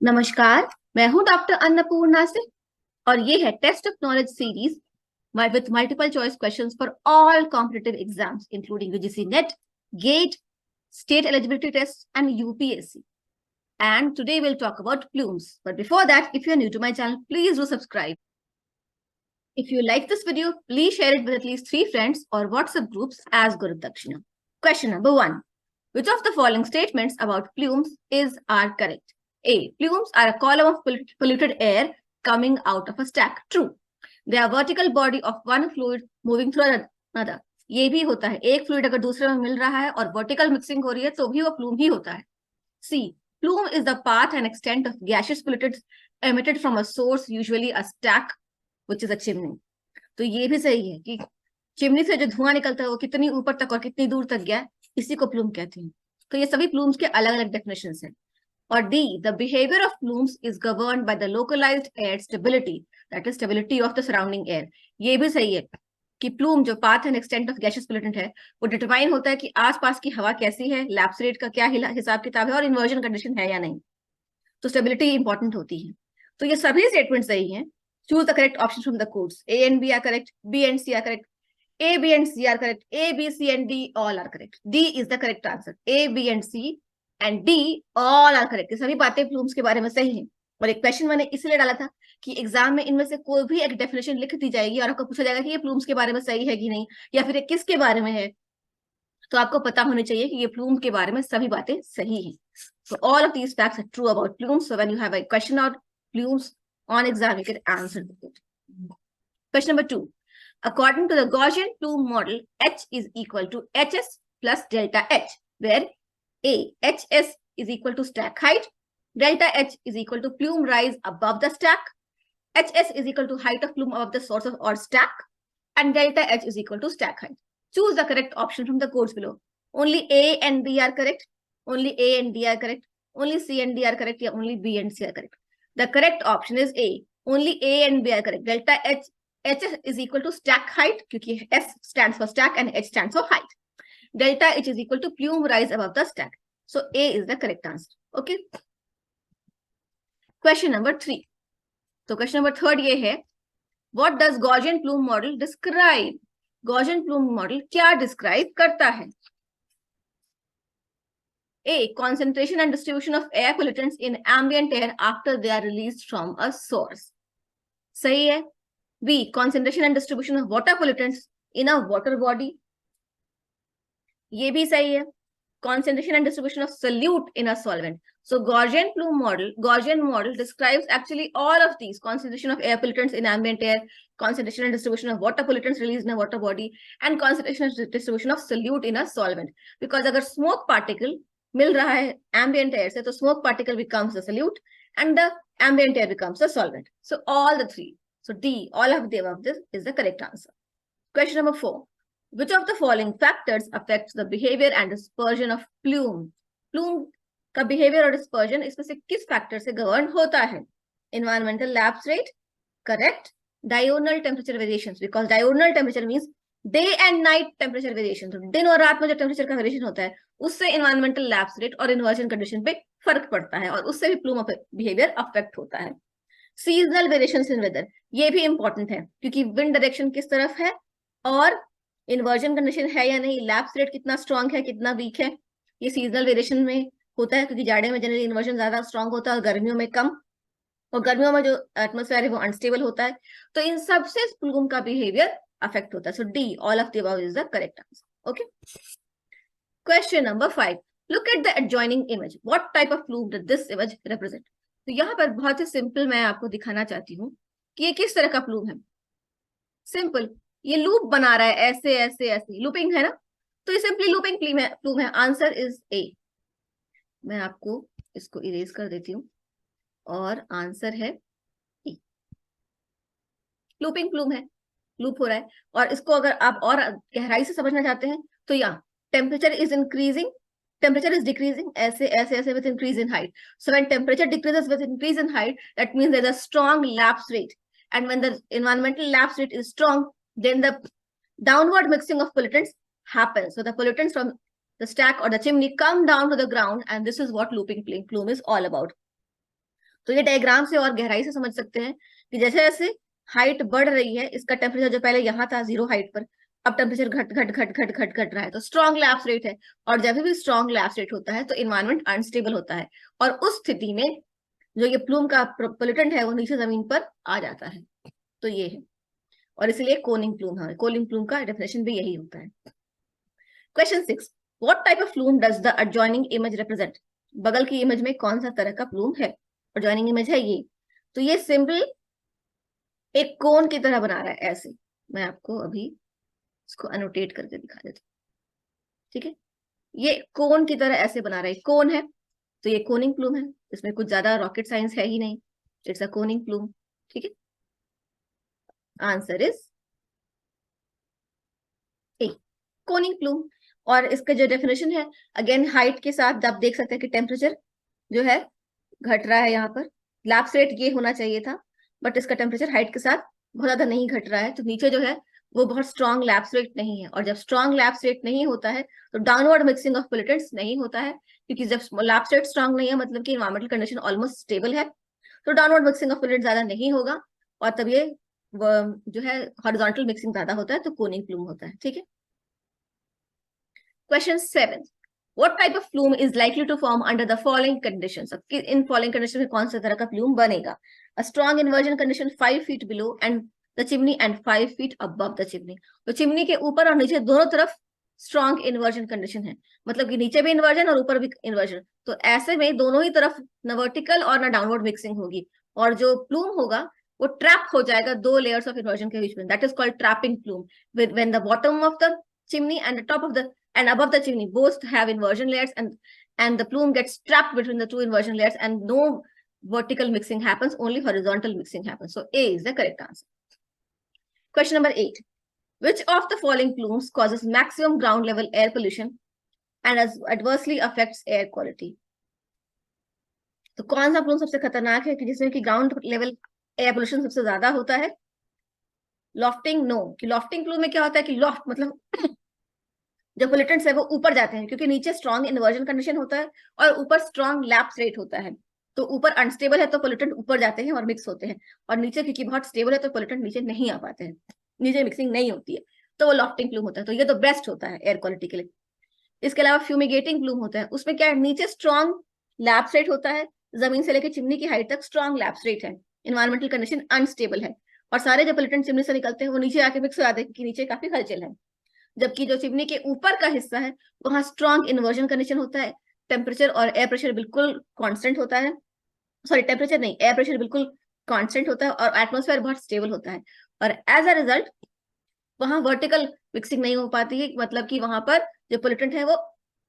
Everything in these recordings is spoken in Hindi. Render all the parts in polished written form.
नमस्कार, मैं हूं डॉक्टर अन्नपूर्णा से और ये है test of knowledge series with multiple choice questions for all competitive exams including UGC NET, GATE, state eligibility tests and UPSC. And today we'll talk about plumes. But before that, if you're new to my channel, please do subscribe. If you like this video, please share it with at least 3 friends or WhatsApp groups as Guru Dakshina. Question number 1. Which of the following statements about plumes are correct? A. Plumes are a column of polluted air coming out of a stack. True. They are vertical body of one fluid moving through another. ये भी होता है, एक फ्लूइड अगर दूसरे में मिल रहा है और वर्टिकल मिक्सिंग हो रही है तो भी वो प्लूम ही होता है. C. Plume is the path and extent of gaseous pollutants emitted from a source, usually a stack, which is a chimney. तो ये भी सही है कि चिमनी से जो धुआं निकलता है वो कितनी ऊपर तक और कितनी दूर तक गया, इसी को प्लूम कहते हैं. तो ये सभी प्लूम्स के अलग अलग डेफिनेशंस हैं. और D, the behaviour of plumes is governed by the localised air stability, that is stability of the surrounding air. ये भी सही है कि प्लूम जो path and extent of gases pollutant है वो डिटरमाइन होता है कि आसपास की हवा कैसी है, लैप्स रेट का क्या हिसाब किताब है और इन्वर्जन कंडीशन है या नहीं. तो स्टेबिलिटी इंपॉर्टेंट होती है. तो ये सभी स्टेटमेंट सही हैं. Choose the correct option from the codes. A and B are correct, B and C are correct, A, B and C are correct. A, B, C and D all are correct. D is the correct answer. A, B and C and D all are correct. ये सभी बातें प्लूम्स के बारे में सही हैं. और एक क्वेश्चन मैंने इसलिए डाला था कि एग्जाम में इनमें से कोई भी एक डेफिनेशन लिख दी जाएगी और आपको पूछा जाएगा कि ये प्लूम्स के बारे में सही है कि नहीं, या फिर ये किसके बारे में है. तो आपको पता होना चाहिए कि ये प्लूम के बारे में सभी बातें सही हैं. So all of these facts are true about plumes. So when you have a question on plumes on exam, you can answer it. Question number 2. According to the Gaussian plume model, H is equal to Hs plus delta H, where A, Hs is equal to stack height, delta H is equal to plume rise above the stack, Hs is equal to height of plume above the source of or stack, and delta H is equal to stack height. Choose the correct option from the codes below. Only A and B are correct, only A and D are correct, only C and D are correct, या only B and C are correct. The correct option is A. Only A and B are correct. Delta H is equal to stack height, क्योंकि S stands for stack and H stands for height. Delta H is equal to plume rise above the stack. So A is the correct answer. Okay. Question number 3. तो question number 3 ये है, what does Gaussian plume model describe? Gaussian plume model क्या describe करता है? A, concentration and distribution of air pollutants in ambient air after they are released from a source. सही है. B, concentration and distribution of water pollutants in a water body. ये भी सही है. Concentration and distribution of solute in a solvent. So Gaussian model describes actually all of these: concentration of air pollutants in ambient air, concentration and distribution of water pollutants released in a water body, and concentration and distribution of solute in a solvent. Because अगर smoke particle मिल रहा है ambient air से, तो smoke particle becomes the solute and the ambient air becomes the solvent. So all the three. So D, all of the above, this is the correct answer. Question number 4. Which of the following factors affects the behavior and dispersion of plume? Plume का behavior और dispersion इसमें से किस factor से govern होता है? Environmental lapse rate, correct. Diurnal temperature variations, because diurnal temperature means day and night temperature variation. तो दिन और रात में जो temperature का variation होता है उससे environmental lapse rate और inversion condition पे फर्क पड़ता है और उससे भी plume behavior affect होता है. सीजनल वेरिएशंस इन वेदर, ये भी इंपॉर्टेंट है क्योंकि विंड डायरेक्शन किस तरफ है और इन्वर्जन कंडीशन है या नहीं, लैप्स रेट कितना स्ट्रांग है कितना वीक है, ये सीजनल वेरिएशन में होता है क्योंकि जाड़े में जनरली इन्वर्जन ज्यादा स्ट्रांग होता है और गर्मियों में कम, और गर्मियों में जो एटमॉस्फेयर है वो अनस्टेबल होता है. तो इन सबसे प्लूम का बिहेवियर अफेक्ट होता है. So D, all of the above is the correct answer. Okay. Question number 5. Look at the adjoining image. What type of plume does this image represent? तो यहाँ पर बहुत ही सिंपल मैं आपको दिखाना चाहती हूँ कि ये किस तरह का प्लूम है. सिंपल, ये लूप बना रहा है ऐसे ऐसे ऐसे, लूपिंग है ना, तो ये सिंपली लूपिंग प्लूम है. Answer is a. मैं आपको इसको इरेज कर देती हूँ और आंसर है ए. लूपिंग प्लूम है, लूप हो रहा है. और इसको अगर आप और गहराई से समझना चाहते हैं तो यहाँ temperature is increasing, temperature is decreasing ऐसे with increase in height. So when temperature decreases with increase in height, that means there's a strong lapse rate. And when the environmental lapse rate is strong, then the downward mixing of pollutants happens. So the pollutants from the stack or the chimney come down to the ground, and this is what looping plume is all about. तो ये डायग्राम से और गहराई से समझ सकते हैं कि जैसे जैसे हाइट बढ़ रही है, इसका टेम्परेचर जो पहले यहाँ था 0 हाइट पर, अब टेम्परेचर घट घट घट घट घट घट रहा है, तो स्ट्रॉन्ग लैप्स रेट है। और जब भी स्ट्रॉन्ग लैप्स रेट होता है तो इन्वायरमेंट अनस्टेबल होता है, और उस स्थिति में जो ये प्लूम का पोल्यूटेंट है वो नीचे जमीन पर आ जाता है। तो ये है, और इसलिए कोनिंग प्लूम है। कोनिंग प्लूम का डेफिनेशन भी यही होता है। Question 6, what type of plume does the adjoining image represent? बगल की इमेज में कौन सा तरह का प्लूम है? एडजॉइनिंग इमेज है ये, तो ये सिंपल एक कोन की तरह बना रहा है ऐसे। मैं आपको अभी इसको अनोटेट करके दिखा देता हूँ, ठीक है। ये कोन की तरह ऐसे बना रहा है, कोन है तो ये कोनिंग प्लूम है, इसमें कुछ ज्यादा रॉकेट साइंस है ही नहीं, इट्स अ कोनिंग प्लूम, ठीक है। Answer is a, Koenig plume. और इसका जो डेफिनेशन है, अगेन हाइट के साथ आप देख सकते हैं कि टेम्परेचर जो है घट रहा है। यहाँ पर लैप्स रेट ये होना चाहिए था, बट इसका टेम्परेचर हाइट के साथ बहुत ज्यादा नहीं घट रहा है, तो नीचे जो है वो बहुत स्ट्रॉन्ग लैप्स रेट नहीं है। और जब स्ट्रॉन्ग लैप्स रेट नहीं होता है तो डाउनवर्ड मिक्सिंग ऑफ पोल्यूटेंट्स नहीं होता है, क्योंकि जब लैप्स रेट स्ट्रॉन्ग नहीं है मतलब कि इन्वायरमेंटल कंडीशन ऑलमोस्ट स्टेबल है, तो डाउनवर्ड मिक्सिंग ऑफ पोल्यूटेंट ज्यादा नहीं होगा, और तब ये जो है हॉरिजॉन्टल मिक्सिंग ज्यादा होता है, तो कोनिंग प्लूम होता है, ठीक है। Question 7, what type of plume is likely to form under the following conditions? In following conditions में कौन सा तरह का प्लूम बनेगा? A strong inversion condition 5 feet below and the chimney and 5 feet above the chimney. तो चिमनी के ऊपर और नीचे दोनों तरफ स्ट्रॉन्ग इन्वर्जन कंडीशन है, मतलब कि नीचे भी इन्वर्जन और ऊपर भी इन्वर्जन, तो ऐसे में दोनों ही तरफ न वर्टिकल और न डाउनवर्ड मिक्सिंग होगी, और जो प्लूम होगा वो ट्रैप हो जाएगा दो लेयर्स ऑफ इन्वर्जन के बीच में, that is called trapping plume. When the bottom of the chimney and the top of the and above the chimney both have inversion layers, and the plume gets trapped between the two inversion layers, and no vertical mixing happens, only horizontal mixing happens. So A is the correct answer. Question number 8, which of the following plumes causes maximum ground level air pollution and adversely affects air quality? तो कौन सा प्लूम सबसे खतरनाक है कि जिसमें कि ग्राउंड लेवल एयर पोल्यूशन सबसे ज्यादा होता है? Lofting, no. कि लॉफ्टिंग प्लूम में क्या होता है कि लॉफ्ट मतलब जो पोल्यूटेंट्स है वो ऊपर जाते हैं, क्योंकि नीचे स्ट्रॉन्ग इन्वर्जन कंडीशन होता है और ऊपर स्ट्रॉन्ग लैप्स रेट होता है, तो ऊपर अनस्टेबल है तो पोल्यूटेंट ऊपर जाते हैं और मिक्स होते हैं, और नीचे क्योंकि बहुत स्टेबल है तो पोल्यूटेंट नीचे नहीं आ पाते हैं, नीचे मिक्सिंग नहीं होती है, तो वो लॉफ्टिंग प्लूम होता है। तो ये तो बेस्ट होता है एयर क्वालिटी के लिए। इसके अलावा फ्यूमिगेटिंग प्लूम होता है, उसमें क्या है, नीचे स्ट्रॉन्ग लैप्स रेट होता है, जमीन से लेकर चिमनी की हाइट तक स्ट्रॉन्ग लैप्स रेट है, इन्वायरमेंटल कंडीशन अनस्टेबल है, और सारे जो पोल्यूटेंट चिमनी से निकलते हैं वो नीचे आके मिक्स हो जाते हैं क्योंकि नीचे काफी हलचल है। जबकि जो चिमनी के ऊपर का हिस्सा है वहां स्ट्रॉन्ग इन्वर्जन कंडीशन होता है, टेम्परेचर और एयर प्रेशर बिल्कुल कांस्टेंट होता है, सॉरी टेम्परेचर नहीं, एयर प्रेशर बिल्कुल कांस्टेंट होता है, और एटमॉस्फेयर बहुत स्टेबल होता है, और एज अ रिजल्ट वहां वर्टिकल मिक्सिंग नहीं हो पाती है, मतलब कि वहां पर जो पोल्यूटेंट है वो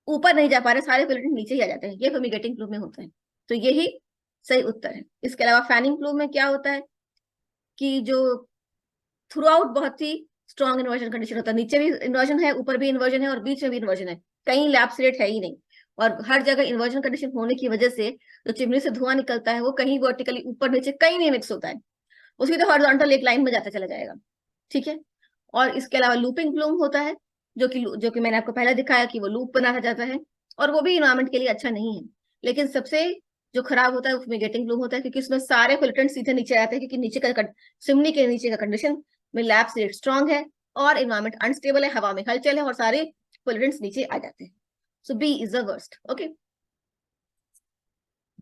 ऊपर नहीं जा पा रहे, सारे पोल्यूटेंट नीचे ही आ जाते हैं। ये फ्यूमिगेटिंग प्लूम में होता है, तो यही सही उत्तर है। इसके अलावा फैनिंग प्लूम में क्या होता है कि जो थ्रू आउट बहुत ही स्ट्रॉन्ग इन्वर्जन कंडीशन होता है, नीचे भी इन्वर्जन है, ऊपर भी इन्वर्जन है, और बीच में भी इन्वर्जन है, कहीं लैप्स रेट है ही नहीं, और हर जगह इन्वर्जन कंडीशन होने की वजह से जो चिमनी से धुआं निकलता है वो कहीं वर्टिकली ऊपर नीचे कहीं नहीं मिक्स होता है, उसकी तो हॉरिजॉन्टल एक लाइन में जाता चला जाएगा, ठीक है। और इसके अलावा लूपिंग प्लूम होता है, जो कि मैंने आपको पहले दिखाया कि वो लूप बनाया जाता है, और वो भी इन्वायरमेंट के लिए अच्छा नहीं है। लेकिन सबसे जो खराब होता है उसमें गेटिंग प्लूम होता है, क्योंकि उसमें सारे पोल्यूटेंट सीधे नीचे आते हैं, क्योंकि नीचे का चिमनी के नीचे का कंडीशन में लैप्स रेट स्ट्रॉन्ग है और इन्वायरमेंट अनस्टेबल है, हवा में हलचल है और सारे पोल्यूटेंट्स नीचे आ जाते हैं। So B is the worst. Okay,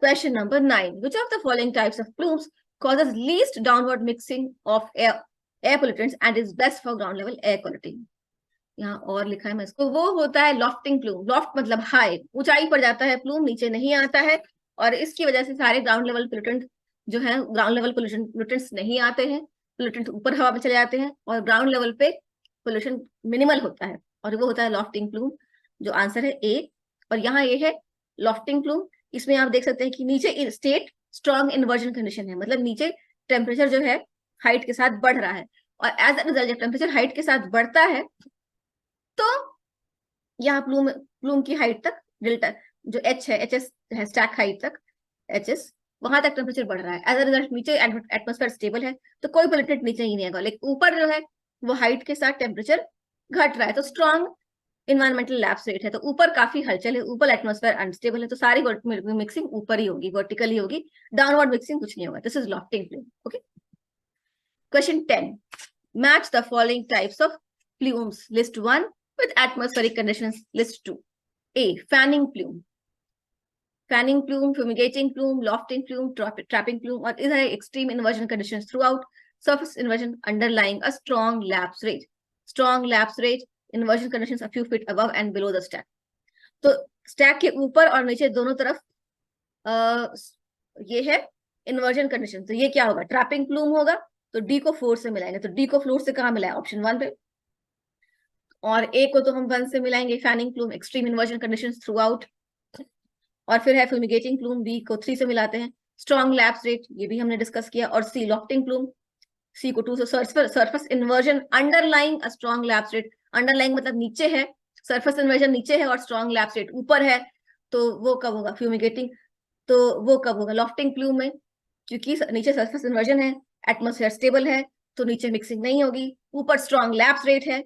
question number 9, which of the following types of plumes causes least downward mixing of air pollutants and is best for ground level air quality? यहाँ और लिखा है मैं इसको, वो होता है लॉफ्टिंग प्लूम। लॉफ्ट मतलब हाई, ऊंचाई पर जाता है प्लूम, नीचे नहीं आता है, और इसकी वजह से सारे ग्राउंड लेवल पोल्यूटेंट जो है, ग्राउंड लेवल पोल्यूटेंट्स नहीं आते हैं, पोल्यूटेंट ऊपर हवा में चले जाते हैं, और ग्राउंड लेवल पे पोल्यूशन मिनिमल होता है, और वो होता है लॉफ्टिंग प्लूम, जो आंसर है ए। और यहाँ ये है लॉफ्टिंग प्लूम, इसमें आप देख सकते हैं कि नीचे स्टेट स्ट्रॉन्ग इन्वर्जन कंडीशन है, मतलब नीचे टेम्परेचर जो है हाइट के साथ बढ़ रहा है, और एज अ रिजल्ट जब टेम्परेचर हाइट के साथ बढ़ता है तो यहाँ प्लूम की हाइट तक डेल्टा जो एच है, एच एस है, स्टैक हाइट तक एच एस, वहां तक टेम्परेचर बढ़ रहा है। एज अ रिजल्ट नीचे एटमॉस्फेयर स्टेबल है, तो कोई पोल्यूटेंट नीचे ही नहीं आएगा, लेकिन ऊपर जो है वो हाइट के साथ टेम्परेचर घट रहा है, तो स्ट्रॉन्ग इन्वायरमेंटल लैप्स रेट है, तो ऊपर काफी हलचल है, ऊपर एटमॉस्फेयर अनस्टेबल है, तो सारी मिक्सिंग ऊपर ही होगी, वर्टिकली होगी, डाउनवर्ड मिक्सिंग कुछ नहीं होगा. This is lofting plume. Okay. Question 10. Match the following types of plumes. List 1 with atmospheric conditions. List 2. A. Fanning plume. Fanning plume, fumigating plume, lofting plume, trapping plume, or is there extreme inversion conditions throughout? Surface inversion underlying a strong lapse rate. Strong lapse rate, inversion conditions a few feet above and below the stack. तो स्टैक के ऊपर और नीचे दोनों तरफ ये है इन्वर्जन कंडीशन. तो ये क्या होगा? ट्रैपिंग प्लूम होगा, तो डी को 4 से मिलाएंगे. तो डी को फ्लोर से कहाँ मिलाए? ऑप्शन 1 पे. और ए को तो हम 1 से मिलाएंगे, fanning plume, extreme inversion conditions through out. और फिर है फ्यूमिगेटिंग प्लूम, बी को 3 से मिलाते हैं. स्ट्रॉन्ग लैप्स रेट, ये भी हमने डिस्कस किया. और सी लॉफ्टिंग प्लूम, सी को 2 से. Surface inversion underlying a strong lapse rate. Underlying मतलब नीचे है, सरफेस इन्वर्जन नीचे है और स्ट्रॉन्ग लैप्स रेट ऊपर है, तो वो कब होगा? फ्यूमिगेटिंग. तो वो कब होगा? लॉफ्टिंग प्लूम में, क्योंकि नीचे सरफेस इन्वर्जन है, एटमॉस्फेयर स्टेबल है, तो नीचे मिक्सिंग नहीं होगी. ऊपर स्ट्रॉन्ग लैप्स रेट है,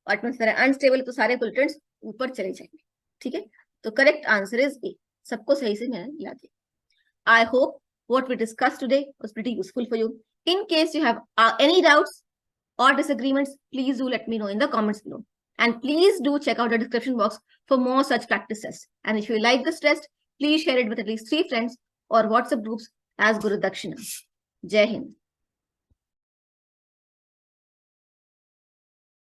एटमॉस्फेयर अनस्टेबल, तो सारे पोल्यूटेंट्स ऊपर चले जाएंगे. ठीक है, तो करेक्ट आंसर इज ए. सबको सही से मैंने मिला दिया. I hope what we discussed today was pretty useful for you. In case you have any doubts or disagreements, please do let me know in the comments below. And please do check out the description box for more such practice tests. And if you like this test, please share it with at least 3 friends or WhatsApp groups as Guru Dakshina. Jai Hind.